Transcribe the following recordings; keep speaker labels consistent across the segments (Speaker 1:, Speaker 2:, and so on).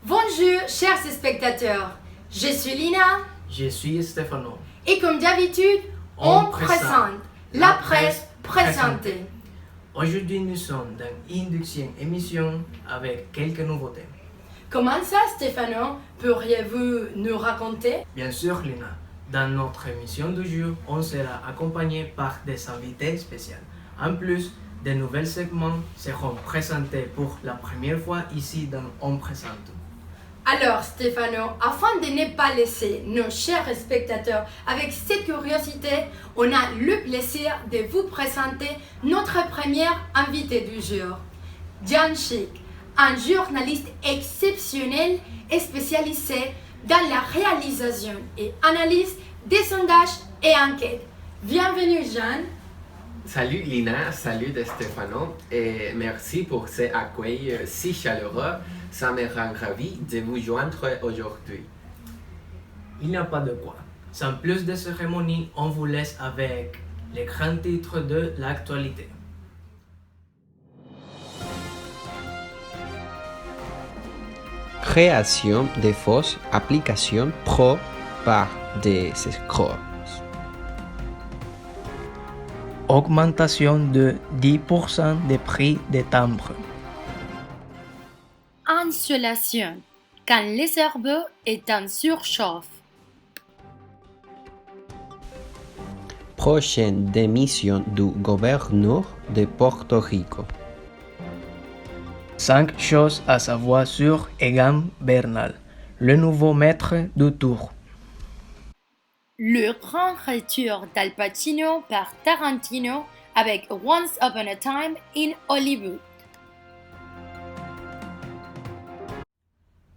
Speaker 1: Bonjour, chers spectateurs. Je suis Lina.
Speaker 2: Je suis Stefano.
Speaker 1: Et comme d'habitude, on présente la presse présentée.
Speaker 2: Aujourd'hui, nous sommes dans une deuxième émission avec quelques nouveautés.
Speaker 1: Comment ça, Stefano? Pourriez-vous nous raconter?
Speaker 2: Bien sûr, Lina. Dans notre émission du jour, on sera accompagné par des invités spéciaux. En plus, de nouveaux segments seront présentés pour la première fois ici dans On Présente.
Speaker 1: Alors, Stefano, afin de ne pas laisser nos chers spectateurs avec cette curiosité, on a le plaisir de vous présenter notre première invité du jour, Jan Schick, un journaliste exceptionnel et spécialisé dans la réalisation et analyse des sondages et enquêtes. Bienvenue, Jan.
Speaker 3: Salut Lina, salut Stefano et merci pour cet accueil si chaleureux. Ça me rend ravi de vous joindre aujourd'hui.
Speaker 2: Il n'y a pas de quoi. Sans plus de cérémonie, on vous laisse avec les grands titres de l'actualité.
Speaker 4: Création de fausses applications pro par des escrocs.
Speaker 2: Augmentation de 10% des prix des timbres.
Speaker 1: Insolation, quand le cerveau est en surchauffe.
Speaker 4: Prochaine démission du gouverneur de Porto Rico.
Speaker 2: 5 choses à savoir sur Egan Bernal, le nouveau maître du tour.
Speaker 1: Le grand retour d'Al Pacino par Tarantino avec Once Upon a Time in Hollywood.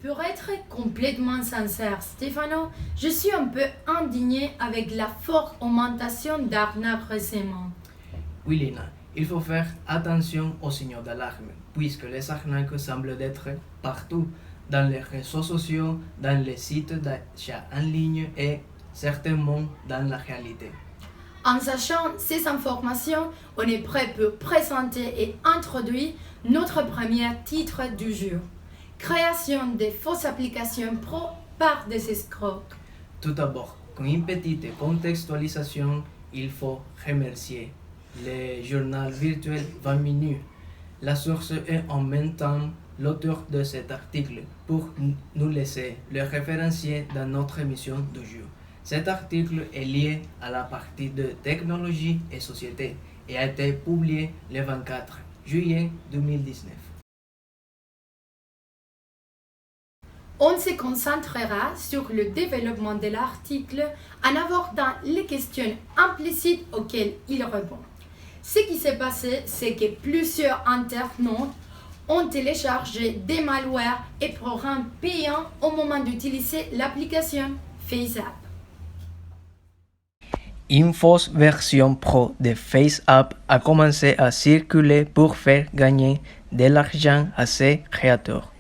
Speaker 1: Pour être complètement sincère, Stefano, je suis un peu indigné avec la forte augmentation d'arnaques récemment.
Speaker 2: Oui, Lina, il faut faire attention aux signaux d'alarme, puisque les arnaques semblent être partout, dans les réseaux sociaux, dans les sites d'achat en ligne et certainement dans la réalité.
Speaker 1: En sachant ces informations, on est prêt pour présenter et introduire notre premier titre du jour. Création de fausses applications pro par des escrocs.
Speaker 2: Tout d'abord, comme une petite contextualisation, il faut remercier le journal virtuel 20 minutes. La source est en même temps l'auteur de cet article pour nous laisser le référencier dans notre émission du jour. Cet article est lié à la partie de technologie et société et a été publié le 24 juillet 2019.
Speaker 1: On se concentrera sur le développement de l'article en abordant les questions implicites auxquelles il répond. Ce qui s'est passé, c'est que plusieurs internautes ont téléchargé des malwares et programmes payants au moment d'utiliser l'application FaceApp.
Speaker 2: Une fausse version pro de FaceApp a commencé à circuler pour faire gagner de l'argent à ses créateurs.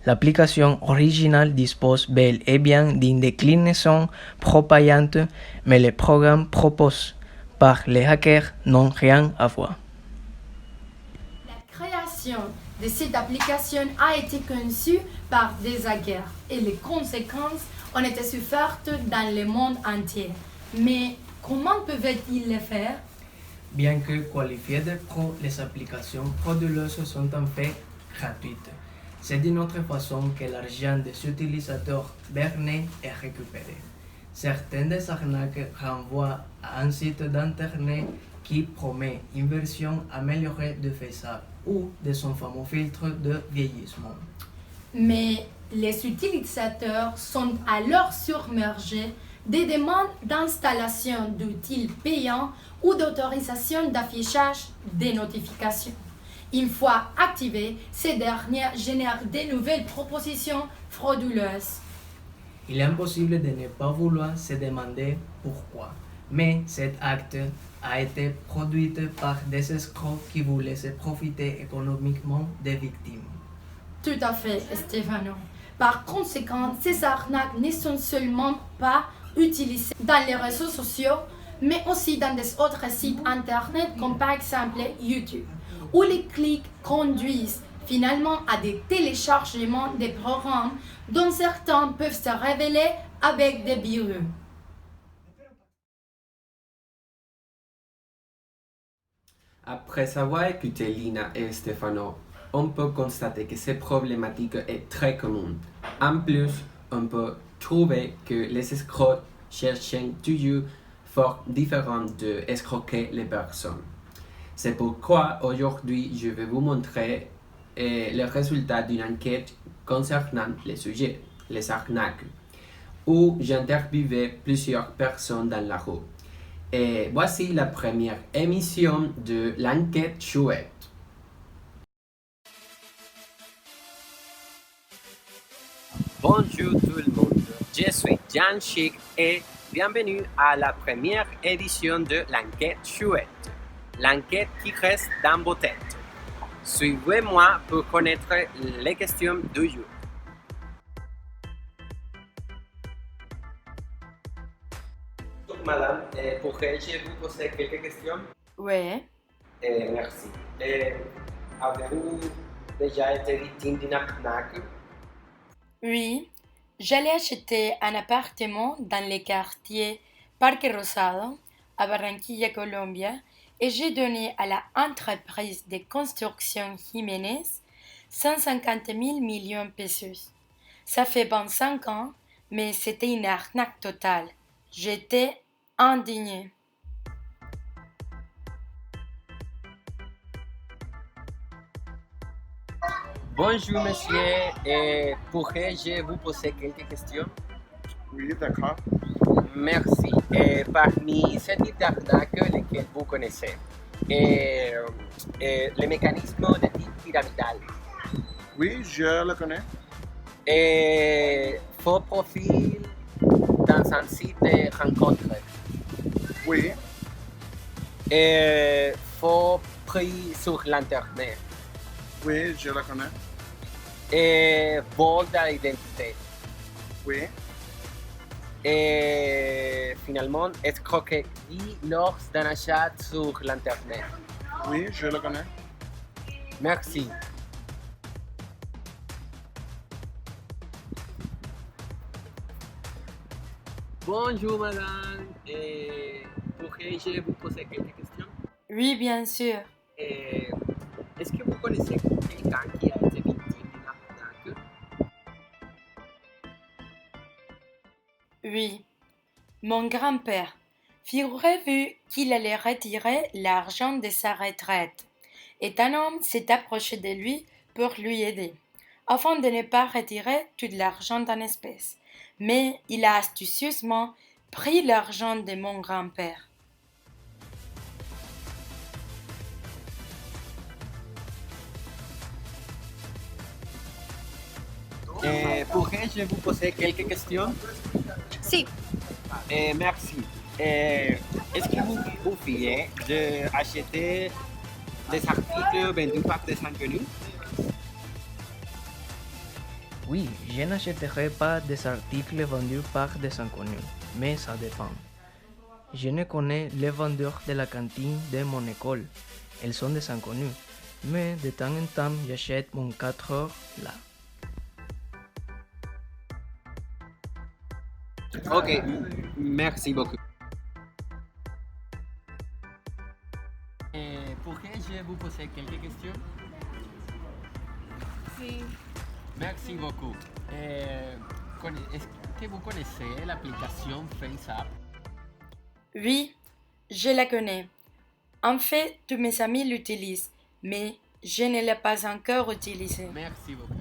Speaker 2: L'application originale dispose bel et bien d'une déclinaison pro-payante, mais les programmes proposés par les hackers n'ont rien à voir.
Speaker 1: La création de cette application a été conçue par des hackers et les conséquences ont été suivantes dans le monde entier. Mais comment peuvent-ils le faire?
Speaker 2: Bien que qualifiées de pro, les applications frauduleuses sont en fait gratuites. C'est d'une autre façon que l'argent des utilisateurs bernés est récupéré. Certaines des arnaques renvoient à un site d'internet qui promet une version améliorée de FaceApp ou de son fameux filtre de vieillissement.
Speaker 1: Mais les utilisateurs sont alors submergés des demandes d'installation d'outils payants ou d'autorisation d'affichage des notifications. Une fois activées, ces dernières génèrent de nouvelles propositions frauduleuses.
Speaker 2: Il est impossible de ne pas vouloir se demander pourquoi, mais cet acte a été produit par des escrocs qui voulaient se profiter économiquement des victimes.
Speaker 1: Tout à fait, Stefano. Par conséquent, ces arnaques ne sont seulement pas utilisées dans les réseaux sociaux, mais aussi dans des autres sites internet comme par exemple YouTube, où les clics conduisent finalement à des téléchargements des programmes dont certains peuvent se révéler avec des virus.
Speaker 3: Après avoir écouté Lina et Stefano, on peut constater que cette problématique est très commune. En plus, on peut trouver que les escrocs cherchent toujours formes différentes d'escroquer les personnes. C'est pourquoi aujourd'hui je vais vous montrer les résultats d'une enquête concernant les sujets, les arnaques, où j'interviewais plusieurs personnes dans la rue. Et voici la première émission de l'enquête chouette. Bonjour tout le monde, je suis Jan Chic et bienvenue à la première édition de l'enquête chouette, l'enquête qui reste dans vos têtes. Suivez-moi pour connaître les questions du jour. Bonjour madame, pourrais-je vous poser quelques questions?
Speaker 1: Oui.
Speaker 3: Merci. Avez-vous déjà été victime d'une arnaque?
Speaker 1: Oui, j'allais acheter un appartement dans le quartier Parque Rosado, à Barranquilla, Colombia, et j'ai donné à l'entreprise de construction Jiménez 150 000 millions de pesos. Ça fait 25 ans, mais c'était une arnaque totale. J'étais indignée.
Speaker 3: Bonjour monsieur, pourrais-je vous poser quelques questions?
Speaker 5: Oui, d'accord.
Speaker 3: Merci. Parmi ces types d'arnaques lesquelles vous connaissez, les mécanismes de type pyramidal,
Speaker 5: Oui, je le connais.
Speaker 3: faux profil dans un site de rencontre,
Speaker 5: Oui,
Speaker 3: faux prix sur l'internet,
Speaker 5: oui, je le connais.
Speaker 3: vol de l'identité.
Speaker 5: Oui,
Speaker 3: Et finalement, escroquerie lors d'un achat sur l'internet.
Speaker 5: oui, je le connais.
Speaker 3: Merci. Bonjour madame, pourrais-je vous poser quelques questions?
Speaker 1: Oui, bien sûr.
Speaker 3: Est-ce que vous connaissez quelqu'un qui a été victime d'une arnaque?
Speaker 1: Oui. Mon grand-père. Figurez-vous qu'il allait retirer l'argent de sa retraite. Et un homme s'est approché de lui pour lui aider, afin de ne pas retirer tout l'argent en espèces. Mais il a astucieusement pris l'argent de mon grand-père.
Speaker 3: Pourrais-je vous poser quelques questions?
Speaker 6: Sí,
Speaker 3: Merci. Est-ce que vous pouviez acheter des articles vendus par des inconnus?
Speaker 2: Oui, je n'achèterai pas des articles vendus par des inconnus, mais ça dépend. Je ne connais les vendeurs de la cantine de mon école. Ils sont des inconnus, mais de temps en temps, j'achète mon 4 heures là.
Speaker 3: Ok, merci beaucoup. Pourrais-je vous poser quelques questions?
Speaker 6: sí,
Speaker 3: Merci beaucoup. Est-ce que vous connaissez l'application FaceApp?
Speaker 1: Oui, je la connais. En fait, tous mes amis l'utilisent, mais je ne l'ai pas encore utilisée.
Speaker 3: Merci beaucoup.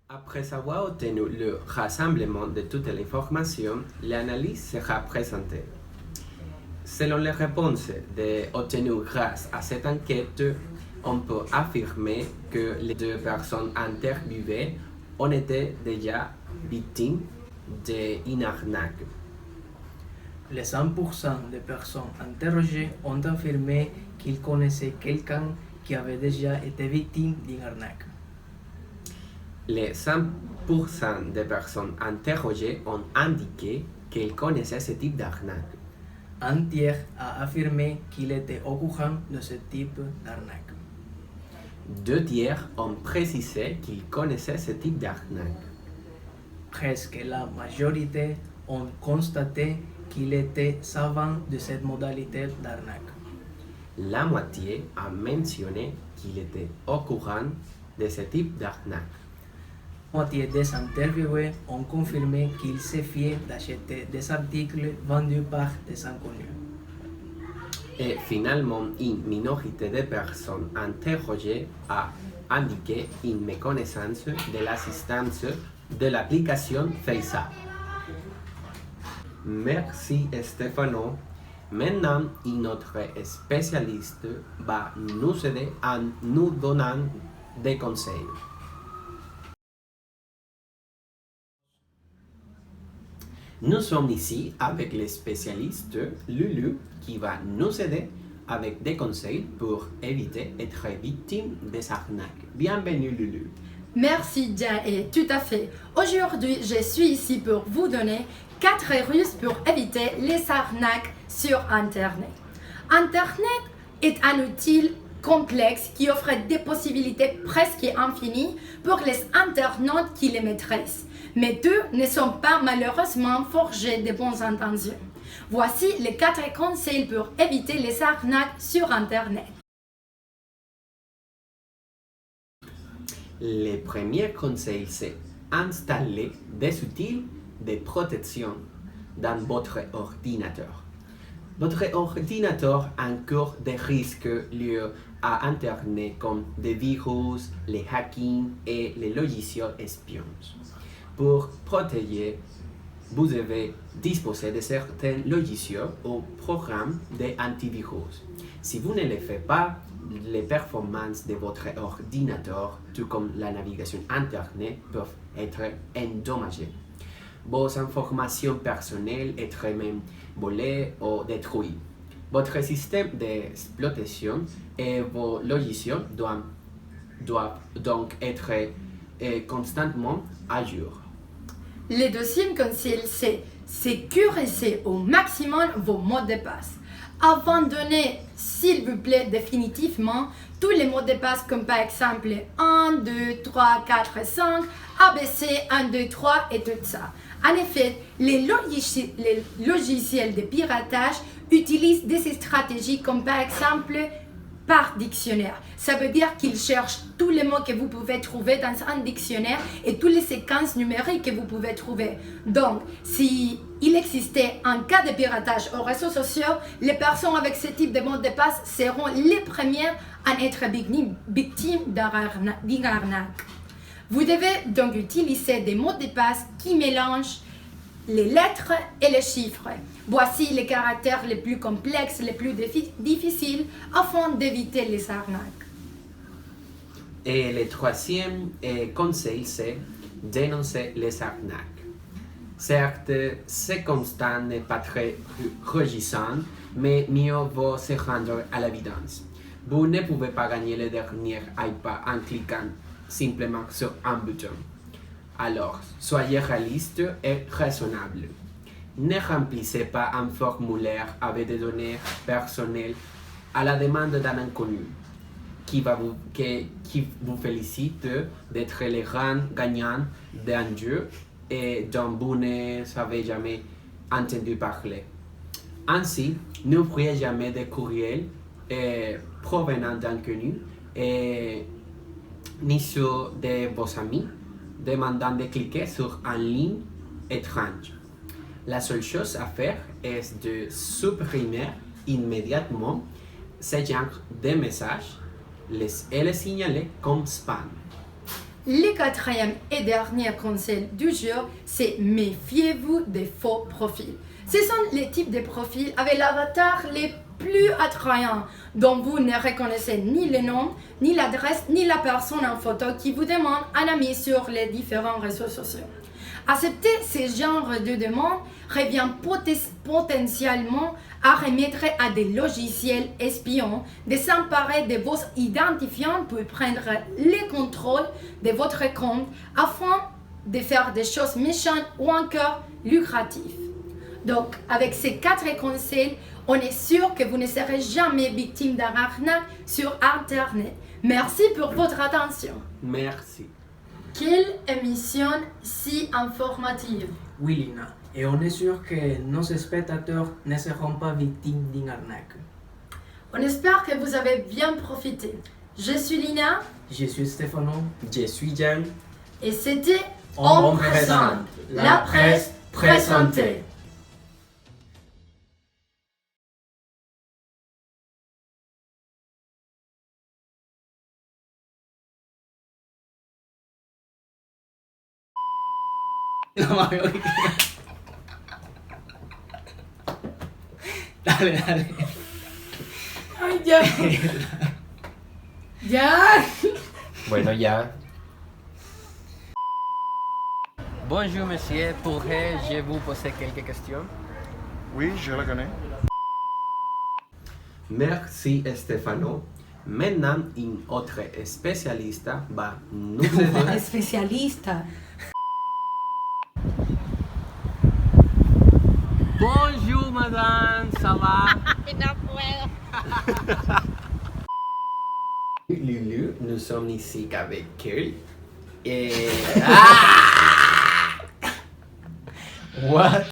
Speaker 3: Après avoir obtenu le rassemblement de toute l'information, l'analyse sera présentée. Selon les réponses obtenues grâce à cette enquête, on peut affirmer que les deux personnes interviewées ont été déjà victimes d'une arnaque.
Speaker 2: Les 100% des personnes interrogées ont affirmé qu'ils connaissaient quelqu'un qui avait déjà été victime d'une arnaque.
Speaker 3: Les 100% des personnes interrogées ont indiqué qu'il connaissait ce type d'arnaque.
Speaker 2: Un tiers a affirmé qu'il était au courant de ce type d'arnaque.
Speaker 3: 2 tiers ont précisé qu'ils connaissaient ce type d'arnaque.
Speaker 2: Presque la majorité ont constaté qu'il était savant de cette modalité d'arnaque.
Speaker 3: La moitié a mentionné qu'il était au courant de ce type d'arnaque.
Speaker 2: La moitié des interviewés ont confirmé qu'ils se fiaient d'acheter des articles vendus par des inconnus.
Speaker 3: Et finalement, une minorité de personnes interrogées a indiqué une méconnaissance de l'assistance de l'application FaceApp. Merci Stefano. Maintenant, une autre spécialiste va nous aider en nous donnant des conseils. Nous sommes ici avec le spécialiste Lulu qui va nous aider avec des conseils pour éviter d'être victime des arnaques. Bienvenue Lulu.
Speaker 1: Merci Jen, et tout à fait. Aujourd'hui, je suis ici pour vous donner 4 ruses pour éviter les arnaques sur Internet. Internet est un outil complexe qui offre des possibilités presque infinies pour les internautes qui les maîtrisent. Mais tous ne sont pas malheureusement forgés de bonnes intentions. Voici les 4 conseils pour éviter les arnaques sur Internet.
Speaker 3: Le premier conseil, c'est installer des outils de protection dans votre ordinateur. Votre ordinateur encourt des risques liés à Internet comme des virus, les hacking et les logiciels espions. Pour protéger, vous devez disposer de certains logiciels ou programmes d'antivirus. Si vous ne le faites pas, les performances de votre ordinateur, tout comme la navigation Internet, peuvent être endommagées. Vos informations personnelles être même volées ou détruites. Votre système d'exploitation et vos logiciels doivent donc être constamment à jour.
Speaker 1: Le deuxième conseil, c'est sécuriser au maximum vos mots de passe. Abandonnez, s'il vous plaît, définitivement tous les mots de passe comme par exemple 1, 2, 3, 4, 5, ABC, 1, 2, 3 et tout ça. En effet, les logiciels de piratage utilisent des stratégies comme par exemple par dictionnaire. Ça veut dire qu'ils cherchent tous les mots que vous pouvez trouver dans un dictionnaire et toutes les séquences numériques que vous pouvez trouver. Donc, si il existait un cas de piratage aux réseaux sociaux, les personnes avec ce type de mots de passe seront les premières à être victimes d'une arnaque. Vous devez donc utiliser des mots de passe qui mélangent les lettres et les chiffres. Voici les caractères les plus complexes, les plus difficiles, afin d'éviter les arnaques.
Speaker 3: Et le troisième conseil, c'est dénoncer les arnaques. Certes, ce constat n'est pas très réjouissant, mais mieux vaut se rendre à l'évidence. Vous ne pouvez pas gagner le dernier iPad en cliquant simplement sur un bouton. Alors, soyez réaliste et raisonnable. Ne remplissez pas un formulaire avec des données personnelles à la demande d'un inconnu qui vous félicite d'être le grand gagnant d'un jeu et dont vous ne savez jamais entendu parler. Ainsi, n'ouvrez jamais des courriels provenant d'inconnus ni sur de vos amis demandant de cliquer sur un lien étrange. La seule chose à faire est de supprimer immédiatement ce genre de messages et les signaler comme spam.
Speaker 1: Le quatrième et dernier conseil du jour, c'est méfiez-vous des faux profils. Ce sont les types de profils avec l'avatar les plus attrayants dont vous ne reconnaissez ni le nom, ni l'adresse, ni la personne en photo qui vous demande un ami sur les différents réseaux sociaux. Accepter ce genre de demande revient potentiellement à remettre à des logiciels espions de s'emparer de vos identifiants pour prendre le contrôle de votre compte afin de faire des choses méchantes ou encore lucratives. Donc, avec ces 4 conseils, on est sûr que vous ne serez jamais victime d'un arnaque sur Internet. Merci pour votre attention.
Speaker 3: Merci.
Speaker 1: Quelle émission si informative.
Speaker 2: Oui, Lina. Et on est sûr que nos spectateurs ne seront pas victimes d'une arnaque.
Speaker 1: On espère que vous avez bien profité. Je suis Lina
Speaker 2: Je suis Stefano.
Speaker 3: Je suis Jan.
Speaker 1: et c'était
Speaker 2: On présente
Speaker 1: la presse présentée.
Speaker 2: No mames, oye. Dale.
Speaker 1: Ay, ya. Ya.
Speaker 3: Bueno, ya.
Speaker 4: Bonjour monsieur, pourrais-je vous poser quelques questions?
Speaker 5: Oui, je le connais.
Speaker 3: Merci, Stefano. Maintenant, un autre spécialiste va nous aider.
Speaker 1: Especialista.
Speaker 4: Bonjour madame, ça va?
Speaker 3: Lulu, nous sommes ici avec elle. Et...
Speaker 4: What?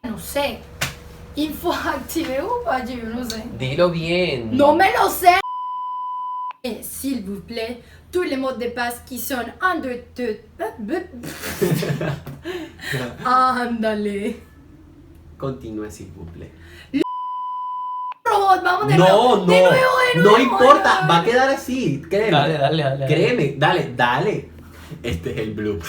Speaker 1: No sé. Info active ou pas, yo no sé.
Speaker 4: Dilo bien.
Speaker 1: No me lo sé. Et s'il vous plaît, tous les mots de passe qui sont 1, 2, 2. Ándale.
Speaker 3: Continúe, s'il vous plaît.
Speaker 1: Robot, vamos de
Speaker 3: No,
Speaker 1: nuevo. De nuevo, de
Speaker 3: no
Speaker 1: nuevo.
Speaker 3: importa,
Speaker 1: de
Speaker 3: va a
Speaker 1: nuevo.
Speaker 3: quedar así, créeme.
Speaker 4: Dale.
Speaker 3: Créeme, dale. Este es el bloop.